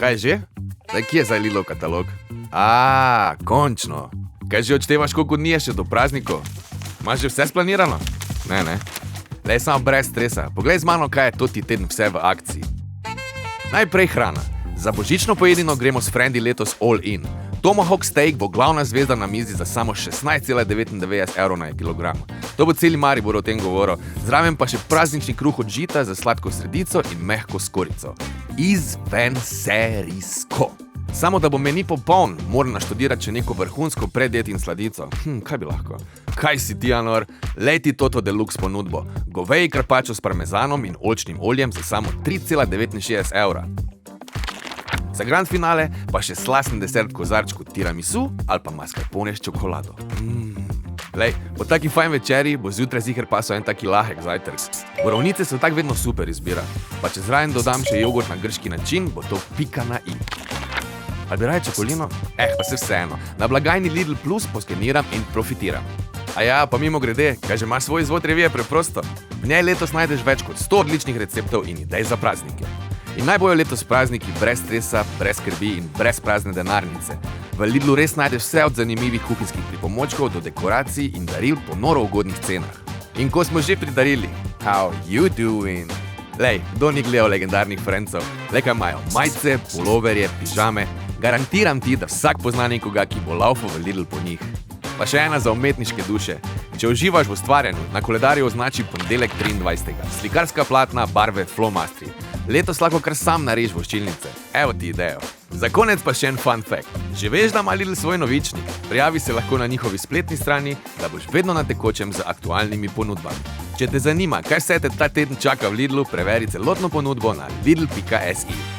Kaj že? Zdaj, kje je zdaj Lidlov katalog? Končno. Kaj že odštevaš, koliko dni je še do praznikov? Imaš že vse splanirano? Ne. Lej, samo brez stresa. Poglej z mano, kaj je to ti teden vse v akciji. Najprej hrana. Za božično pojedino gremo s frendi letos all in. Tomahawk steak bo glavna zvezda na mizi za samo 16,99 € na kilogram. To bo celi Maribor o tem govoril, zraven pa še praznični kruh od žita za sladko sredico in mehko skorico. Izvenserijsko. Samo da bo meni popoln, moram naštudirati še neko vrhunsko predjed in sladico. Kaj bi lahko? Kaj si ti, Anor? Lej ti Toto Deluxe ponudbo. Goveji karpačo s parmezanom in oljčnim oljem za samo 3,69 €. Za grand finale pa še slasten desert kozarčku tiramisu ali pa mascarpone s čokolado. Lej, po taki fajn večeri bo zjutraj ziher pasal en taki lahek zajtrk. Borovnice so tak vedno super izbira, pa če zraven dodam še jogurt na grški način, bo to pika na i. Ali bi raje čokolino? Pa se vseeno. Na blagajni Lidl Plus poskeniram in profitiram. Pa mimo grede, kaj že imaš svoj izvod revije preprosto? V njej letos najdeš več kot 100 odličnih receptov in idej za praznike. In naj bojo letos prazniki brez stresa, brez skrbi in brez prazne denarnice. V Lidlu res najdeš vse od zanimivih kuhinjskih pripomočkov do dekoracij in daril po noro ugodnih cenah. In ko smo že pri darili, how you doing? Lej, kdo ni gledal legendarnih Friendsov? Lej, kaj imajo? Majice, puloverje, pižame. Garantiram ti, da vsak pozna nekoga, ki bo laufal v Lidl po njih. Pa še ena za umetniške duše. Če uživaš v ustvarjanju, na koledarju označi ponedeljek 23. Slikarska platna, barve, flomastri. Letos lahko kar sam narež voščilnice. Evo ti idejo. Za konec pa še en fun fact. Že veš, da ima Lidl svoj novičnik? Prijavi se lahko na njihovi spletni strani, da boš vedno na tekočem z aktualnimi ponudbami. Če te zanima, kaj vse te ta teden čaka v Lidlu, preveri celotno ponudbo na lidl.si.